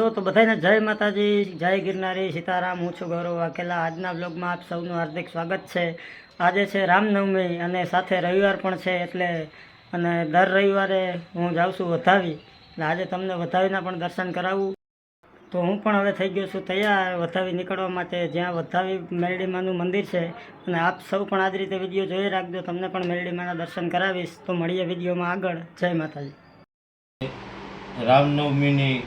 હાલો તો બધાને જય માતાજી, જય ગિરનારી, સીતારામ। હું છું ગૌરવ વાઘેલા। આજના બ્લોગમાં આપ સૌનું હાર્દિક સ્વાગત છે। આજે છે રામનવમી અને સાથે રવિવાર પણ છે એટલે અને દર રવિવારે હું જાઉં છું વધાવી, એટલે આજે તમને વધાવીના પણ દર્શન કરાવું। તો હું પણ હવે થઈ ગયો છું તૈયાર વધાવી નીકળવા માટે, જ્યાં વધાવી મેરડીમાનું મંદિર છે। અને આપ સૌ પણ આ જ રીતે વિડીયો જોઈ રાખજો, તમને પણ મેરડીમાના દર્શન કરાવીશ। તો મળીએ વિડીયોમાં આગળ। જય માતાજી। રામનવમીની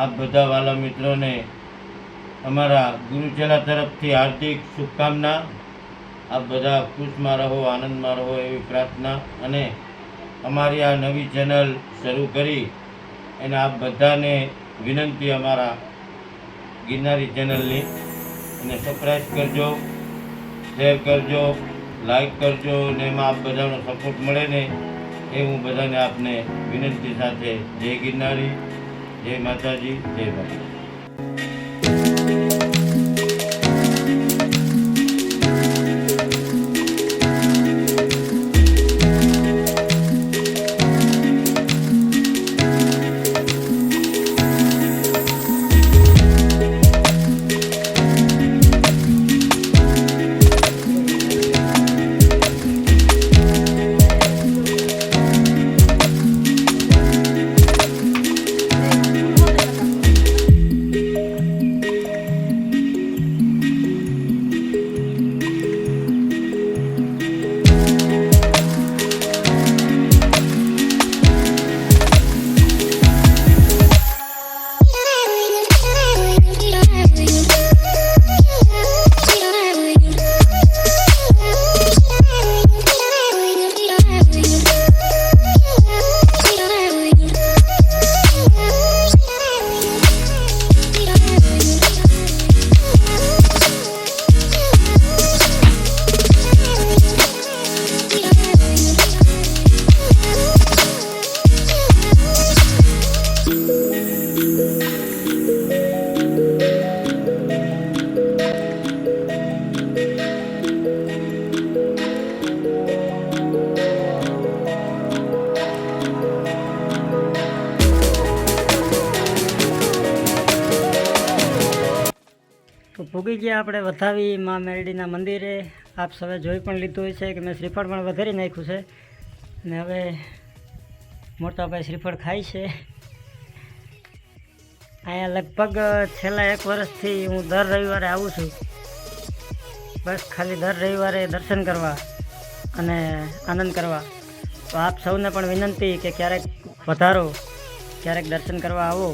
આપ બધા વાલા મિત્રોને અમારા ગુરુચેલા તરફથી હાર્દિક શુભકામના। આપ બધા ખુશમાં રહો, આનંદમાં રહો એવી પ્રાર્થના। અને અમારી આ નવી ચેનલ શરૂ કરી એને આપ બધાને વિનંતી અમારા ગિરનારી ચેનલની, અને સબસ્ક્રાઈબ કરજો, શેર કરજો, લાઈક કરજો, ને એમાં આપ બધાનો સપોર્ટ મળે ને એ હું બધાને આપને વિનંતી સાથે જય ગિરનારી, જય માતાજી, જય માતાજી। તો પૂગી ગયા આપણે વધાવી માં મેરડીના મંદિરે। આપ સૌએ જોઈ પણ લીધું હોય છે કે મેં શ્રીફળ પણ વધારી નાખ્યું છે, અને હવે મોટાભાઈ શ્રીફળ ખાય છે। અહીંયા લગભગ છેલ્લા 1 વર્ષથી હું દર રવિવારે આવું છું, બસ ખાલી દર રવિવારે દર્શન કરવા અને આનંદ કરવા। તો આપ સૌને પણ વિનંતી કે ક્યારેક વધારો, ક્યારેક દર્શન કરવા આવો।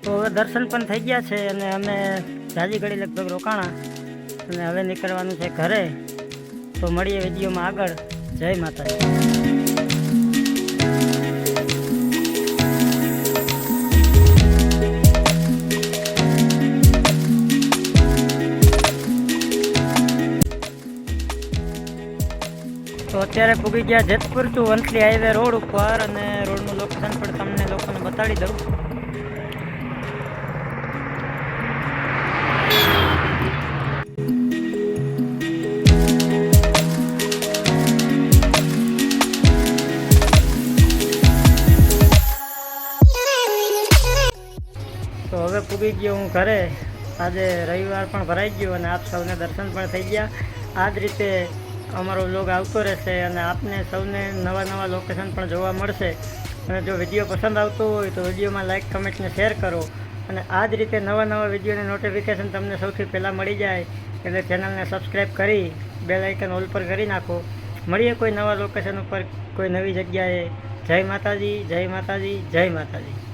તો હવે દર્શન પણ થઈ ગયા છે અને અમે જાજી ઘડી લગભગ રોકાણા અને હવે નીકળવાનું છે ઘરે। તો મળીએ વિડીયોમાં આગળ। જય માતાજી। તો અત્યારે પૂગી ગયા Jetpur to Vanthali highway road ઉપર, અને રોડનું લોકેશન પણ તમને લોકોને બતાડી દઉં। તો હવે પૂગી ગયો હું ઘરે। આજે રવિવાર પણ ભરાઈ ગયો અને આપ સૌને દર્શન પણ થઈ ગયા। આ જ રીતે અમારો વ્લોગ આવતો રહેશે અને આપને સૌને નવા નવા લોકેશન પણ જોવા મળશે। અને જો વિડીયો પસંદ આવતો હોય તો વિડીયોમાં લાઇક, કમેન્ટ ને શેર કરો। અને આ જ રીતે નવા નવા વિડીયોની નોટિફિકેશન તમને સૌથી પહેલાં મળી જાય એટલે ચેનલને સબસ્ક્રાઈબ કરી બેલ આઇકન ઓલ પર કરી નાખો। મળીએ કોઈ નવા લોકેશન ઉપર, કોઈ નવી જગ્યાએ। જય માતાજી, જય માતાજી, જય માતાજી।